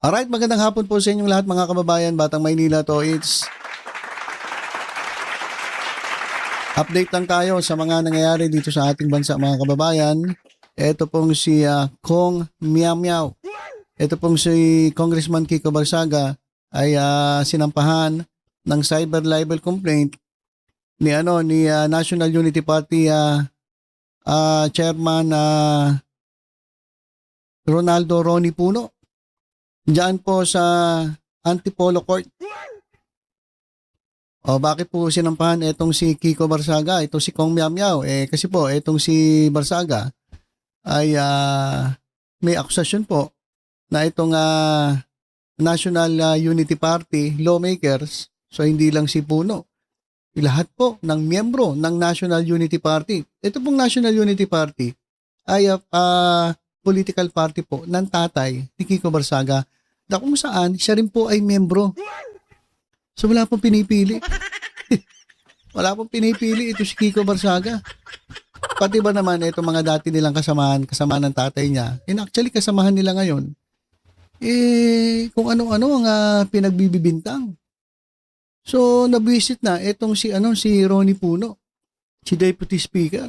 Alright, magandang hapon po sa inyong lahat mga kababayan, Batang Maynila to. It's update lang tayo sa mga nangyayari dito sa ating bansa mga kababayan. Ito pong si Kong Miao Miao. Ito pong si Congressman Kiko Barsaga ay sinampahan ng cyber libel complaint ni National Unity Party Chairman Ronaldo Ronnie Puno. Diyan po sa Antipolo Court. O bakit po sinampahan itong si Kiko Barsaga, ito si Kong Miao Miao? Kasi po itong si Barsaga ay may akusasyon po na itong National Unity Party lawmakers, so hindi lang si Puno, lahat po ng miyembro ng National Unity Party. Ito pong National Unity Party ay political party po ng tatay ni Kiko Barsaga na kung saan siya rin po ay miyembro. So wala pong pinipili. Wala pong pinipili ito si Kiko Barsaga. Pati ba naman itong mga dati nilang kasamaan ng tatay niya, actually kasamahan nila ngayon, kung ano-ano ang pinagbibibintang. So nabwisit na itong si Ronnie Puno, si Deputy Speaker.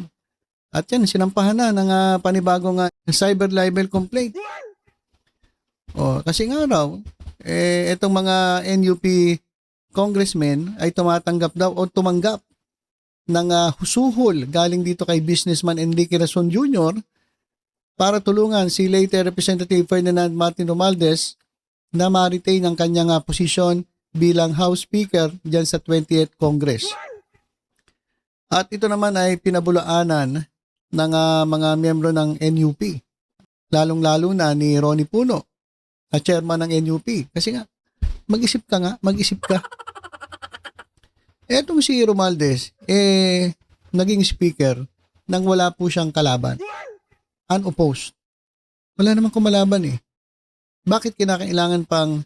At yan, sinampahan na ng panibagong cyber libel complaint. Kasi nga raw, itong mga NUP congressmen ay tumatanggap daw o tumanggap ng husuhol galing dito kay businessman Enrique Rason Jr. para tulungan si late Representative Ferdinand Martin Romualdez na ma-retain ang kanyang posisyon bilang House Speaker dyan sa 28th Congress. At ito naman ay pinabulaanan ng mga miyembro ng NUP, lalong-lalo na ni Ronnie Puno, chairman ng NUP. Kasi nga, mag-isip ka. Etong si Romualdez, naging speaker nang wala po siyang kalaban. Unopposed. Wala namang kumalaban eh. Bakit kinakailangan pang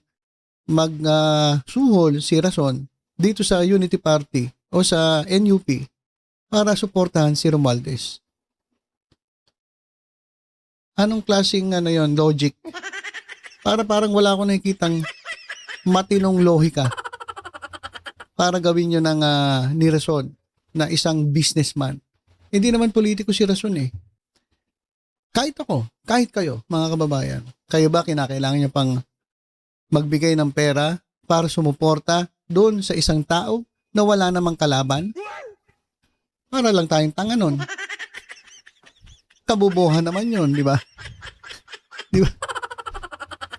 magsuhol si Rason dito sa Unity Party o sa NUP para suportahan si Romualdez? Anong klaseng logic? Parang wala akong nakikitang matinong lohika para gawin nyo ng ni Rason na isang businessman. Hindi naman politiko si Rason eh. Kahit ako, kahit kayo, mga kababayan, kayo ba kinakailangan nyo pang magbigay ng pera para sumuporta doon sa isang tao na wala namang kalaban? Para lang tayong tanga nun. Kabubuhan naman yun, di ba? Di ba?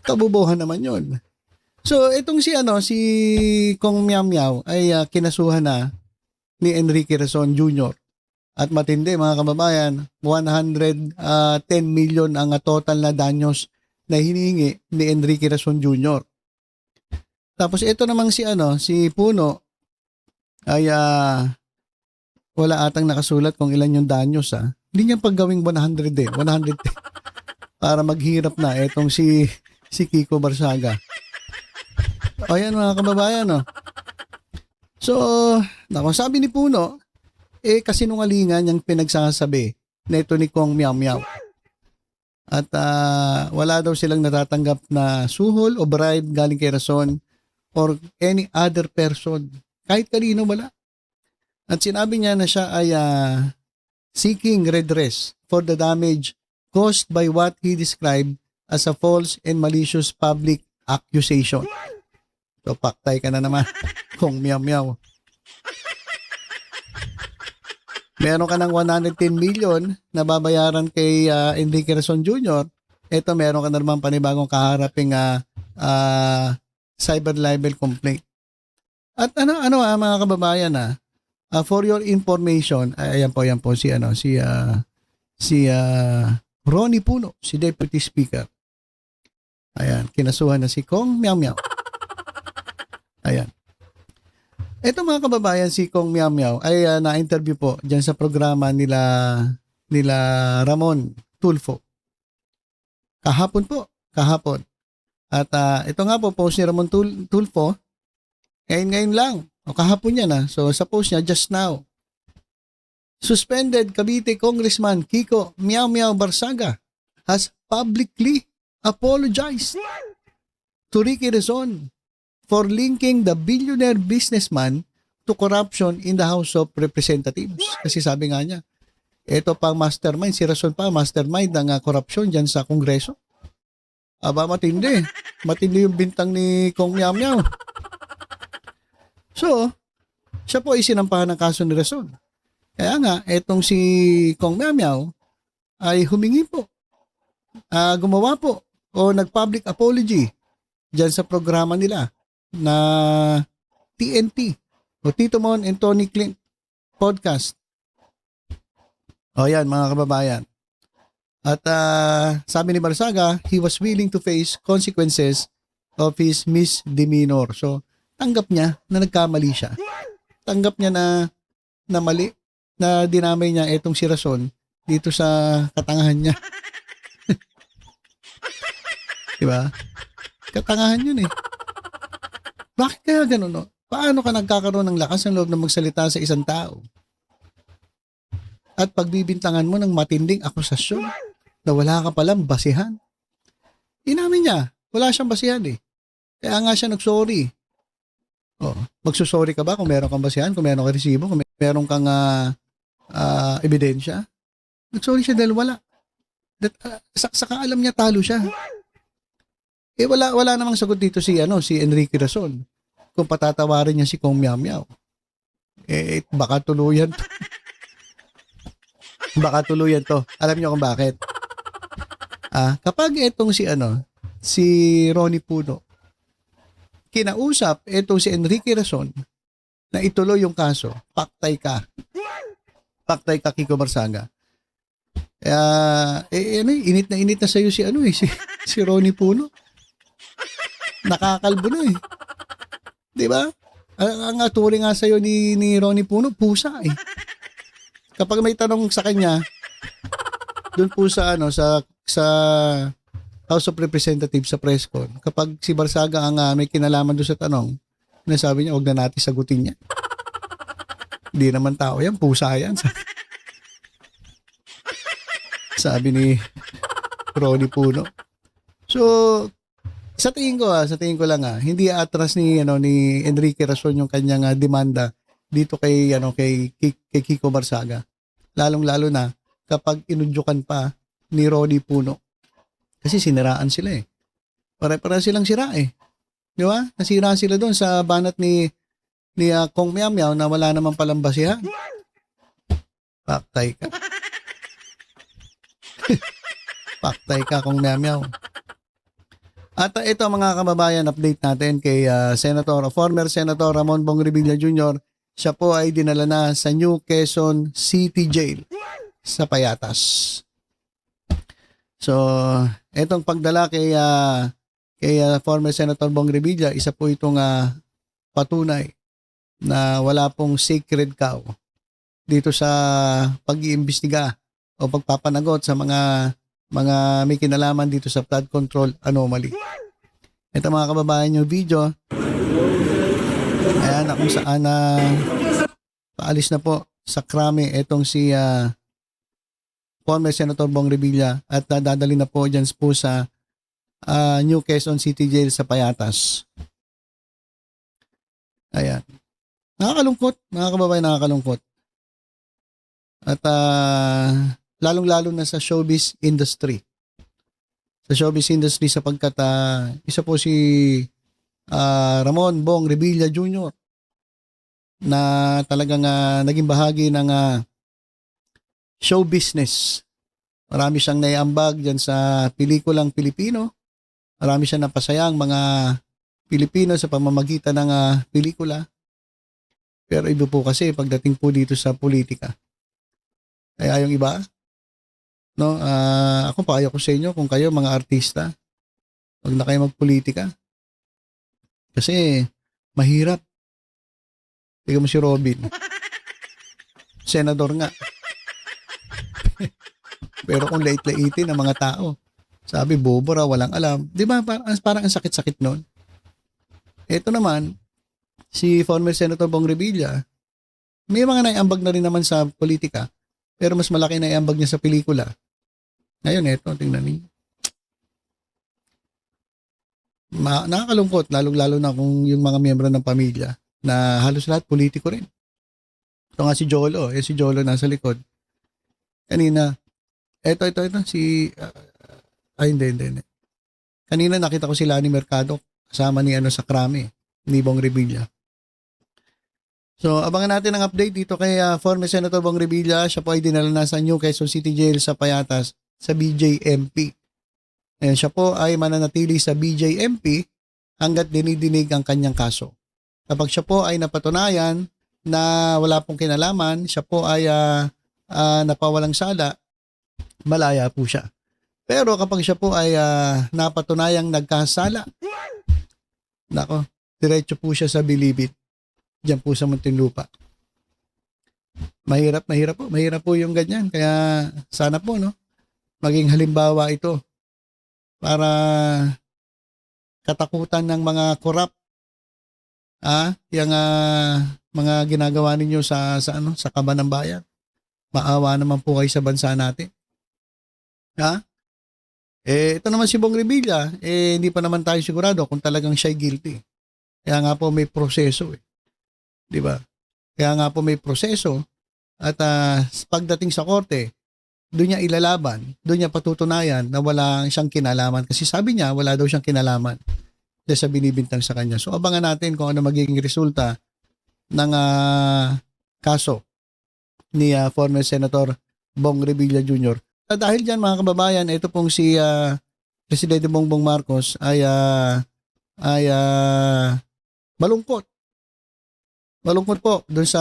Kabubuhan naman yun. So, itong si Kong Miao Miao ay kinasuhan na ni Enrique Rason Jr. At matindi mga kababayan, 110 million ang total na danyos na hinihingi ni Enrique Rason Jr. Tapos ito namang si Puno ay wala atang nakasulat kung ilan yung danyos Hindi niya paggawing 100 110 para maghirap na itong si Kiko Barsaga. O yan mga kababayan So, sabi ni Puno, kasinungalingan yung pinagsasabi na ito ni Kong Miao Miao. At wala daw silang natatanggap na suhol o bribe galing kay Rason or any other person. Kahit kanino wala. At sinabi niya na siya ay seeking redress for the damage caused by what he described as a false and malicious public accusation. So, paktay ka na naman, Kong Miao Miao. Meron ka ng 110 million na babayaran kay Enrique Rason Jr. Ito, meron ka na naman panibagong kaharaping cyber libel complaint. At mga kababayan for your information, ayan po si Ronnie Puno, si Deputy Speaker. Ayan, kinasuhan na si Kong Miao Miao. Ayan. Ito mga kababayan, si Kong Miao Miao ay na-interview po dyan sa programa nila Ramon Tulfo. Kahapon. At ito nga po, post ni Ramon Tulfo, ngayon lang, kahapon yan So sa post niya, just now, suspended Cavite Congressman Kiko Miao Miao Barsaga has publicly apologized to Ricky Rizon for linking the billionaire businessman to corruption in the House of Representatives. Kasi sabi nga niya, ito pang mastermind, si Rizon pa, mastermind ng korupsyon dyan sa Kongreso. Aba, matindi. Matindi yung bintang ni Kong Miao Miao. So, siya po ay sinampahan ng kaso ni Rizon. Kaya nga, etong si Kong Miao Miao ay humingi po, gumawa po, o nag-public apology dyan sa programa nila na TNT o Tito Mon and Tony Clint podcast. O yan, mga kababayan. At sabi ni Barsaga, he was willing to face consequences of his misdemeanor. So, tanggap niya na nagkamali siya. Tanggap niya na mali, na dinamay niya etong si Rizon dito sa katangahan niya. Diba? Katangahan yun eh. Bakit kaya ganun, no? Paano ka nagkakaroon ng lakas ng loob na magsalita sa isang tao? At pagbibintangan mo ng matinding akusasyon na wala ka palang basihan. Inamin niya, wala siyang basihan eh. Kaya nga siya nagsorry. Oh, magsusorry ka ba kung meron kang basihan, kung meron kang resibo, kung meron kang ebidensya? Nagsorry siya dahil wala. Saka alam niya talo siya. Eh wala namang sagot dito si Enrique Rizon. Kung patatawarin niya si Kong Miao Miao. Eh baka tuluyan to. Baka tuluyan to. Alam niyo kung bakit? Kapag etong si Ronnie Puno kinausap etong si Enrique Rizon na ituloy yung kaso, paktay ka. Paktay ka, Kiko Barsaga. Init na sa'yo si Ronnie Puno. Nakakalbo na eh. Di ba? Ang aturi nga sa'yo ni Ronnie Puno, pusa eh. Kapag may tanong sa kanya, doon po sa House of Representatives sa press con, kapag si Barsaga ang may kinalaman doon sa tanong, nasabi niya, huwag na natin sagutin niya. Hindi naman tao yan, pusa yan. Sabi ni Ronnie Puno. So, sa tingin ko lang hindi atras ni Enrique Rizon yung kanyang demanda dito kay Kiko Barsaga. Lalong-lalo na kapag inudyukan pa ni Ronnie Puno. Kasi siniraan sila eh. Pare-para silang sira eh. Di ba? Nasira sila doon sa banat ni Kong Miao Miao na wala naman palang basihan. Paktay ka. Paktay ka, Kong Miao Miao. At ito mga kababayan, update natin kay former Senator Ramon Bong Revilla Jr. Siya po ay dinala na sa New Quezon City Jail sa Payatas. So, etong pagdala kay former Senator Bong Revilla, isa po itong patunay na wala pong sacred cow dito sa pag-iimbestiga o pagpapanagot sa mga may kinalaman dito sa flood control anomaly. Ito mga kababayan yung video. Ayan, kung saan paalis na po sa krame etong si former Senator Bong Revilla at dadali na po dyan po sa New Quezon City Jail sa Payatas. Ayan. Nakakalungkot, mga kababayan, nakakalungkot. At lalong-lalo na sa showbiz industry. Sa showbiz industry sapagkat isa po si Ramon Bong Revilla Jr. na talagang naging bahagi ng show business. Marami siyang naiambag dyan sa pelikulang Pilipino. Marami siyang napasayang mga Pilipino sa pamamagitan ng pelikula. Pero iba po kasi pagdating po dito sa politika. Kaya yung iba, ako payo ko sa inyo kung kayo mga artista, huwag na kayo magpolitika. Kasi mahirap. Tingnan mo si Robin. Senador nga. Pero kung lait-laitin ang mga tao, sabi bobo raw, walang alam. Di ba parang ang sakit-sakit nun? Ito naman, si former Senator Bong Revilla, may mga naiambag na rin naman sa politika, pero mas malaki na iambag niya sa pelikula. Ngayon, ito, tingnan niyo. Nakakalungkot, lalo-lalo na kung yung mga miyembro ng pamilya na halos lahat politiko rin. Ito nga si Jolo, si Jolo nasa likod. Kanina, ito, hindi. Kanina nakita ko si Lani Mercado kasama ni sa Krame, ni Bong Revilla. So, abangan natin ang update dito kay former Senator Bong Revilla. Siya po ay dinala na sa New Quezon City Jail sa Payatas sa BJMP. Ayan, siya po ay mananatili sa BJMP hanggat dinidinig ang kanyang kaso. Kapag siya po ay napatunayan na wala pong kinalaman, siya po ay napawalang sala, malaya po siya. Pero kapag siya po ay napatunayang nagkasala, nako, diretso po siya sa bilibid. Diyan po sa Muntinlupa. Mahirap po yung ganyan. Kaya sana po, no, maging halimbawa ito para katakutan ng mga korap. Yung mga ginagawa ninyo sa kaban ng bayan. Maawa naman po kayo sa bansa natin. Ito naman si Bong Revilla, hindi pa naman tayo sigurado kung talagang siya'y guilty. Kaya nga po may proseso eh. 'Di ba? Kaya nga po may proseso at pagdating sa korte, doon niya ilalaban, doon niya patutunayan na wala siyang kinalaman kasi sabi niya wala daw siyang kinalaman sa binibintang sa kanya. So abangan natin kung ano magiging resulta ng kaso ni former Senator Bong Revilla Jr. Dahil diyan mga kababayan, ito pong si Presidente Bongbong Marcos ay malungkot. Malungkot po doon sa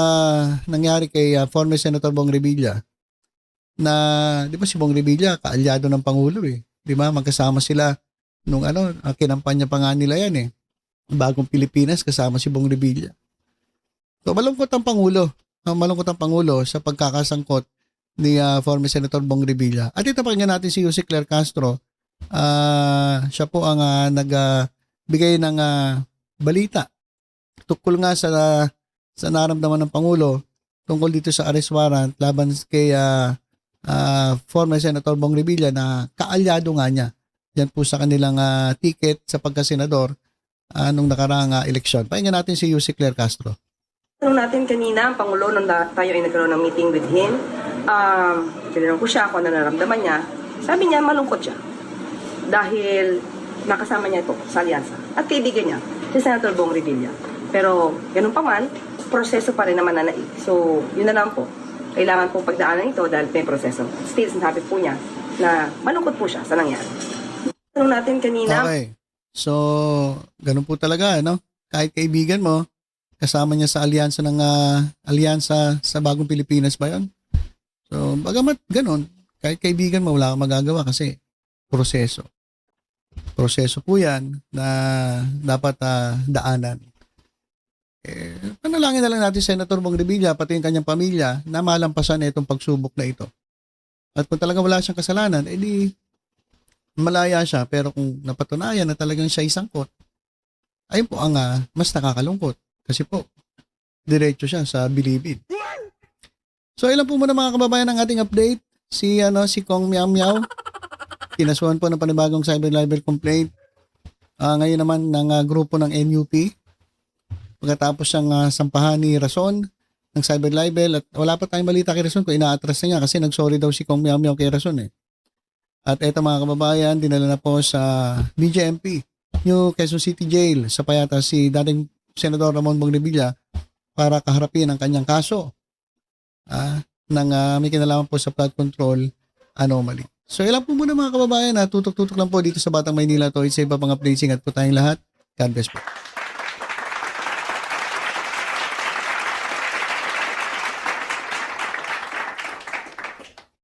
nangyari kay former Senator Bong Revilla na, di ba si Bong Revilla, kaalyado ng Pangulo eh. Di ba, magkasama sila nung kinampanya pa nga nila yan eh. Bagong Pilipinas kasama si Bong Revilla. So malungkot ang Pangulo. Malungkot ang Pangulo sa pagkakasangkot ni former Senator Bong Revilla. At ito pakinggan natin si Jose Claire Castro. Siya po ang nagbigay ng balita tukol nga sa naramdaman ng Pangulo tungkol dito sa arrest warrant laban kay former Senator Bong Revilla na kaalyado nga niya yan po sa kanilang ticket sa pagkasenador nung nakaraang eleksyon. Pakinggan natin si Jose Claire Castro. Tanong natin kanina, ang Pangulo, nung tayo ay nagkaroon ng meeting with him, tinanong ko siya kung ano nararamdaman niya. Sabi niya, malungkot siya. Dahil nakasama niya ito sa alyansa. At kaibigan niya, si Senator Bong Revilla. Pero, ganun pa man, proseso pa rin naman na naig. So, yun na lang po. Kailangan po pagdaanan ito dahil may proseso. Still, sinasabi po niya na malungkot po siya sa nangyari. Tanong natin kanina. Okay. So, ganun po talaga, no? Kahit kaibigan mo, kasama niya sa alyansa ng alyansa sa Bagong Pilipinas ba yun? So, bagamat ganun, kahit kaibigan mo, wala kang magagawa kasi proseso. Proseso po yan na dapat daanan. Panalangin na lang natin Senator Bong Revilla pati yung kanyang pamilya na malampasan na itong pagsubok na ito. At kung talagang wala siyang kasalanan, edi malaya siya. Pero kung napatunayan na talagang siya isangkot, ayun po ang mas nakakalungkot. Kasi po, diretso siya sa bilibid. So ilan po muna mga kababayan ang ating update. Si Kong Miao Miao, kinasuhan po ng panibagong cyber libel complaint. Ngayon naman ng grupo ng NUP. Pagkatapos siyang sampahan ni Rason ng cyber libel at wala pa tayong balita kay Rason kung ina-atras na niya kasi nagsorry daw si Kong Miao Miao kay Rason eh. At eto mga kababayan, dinala na po sa BJMP, New Quezon City Jail sa Payatas si dating Senador Ramon Bong Revilla para kaharapin ang kanyang kaso ng may kinalaman po sa flood control anomaly. So ilan po muna mga kababayan, tutok-tutok lang po dito sa Batang Maynila to. It's a mga placing at po tayong lahat. God bless po.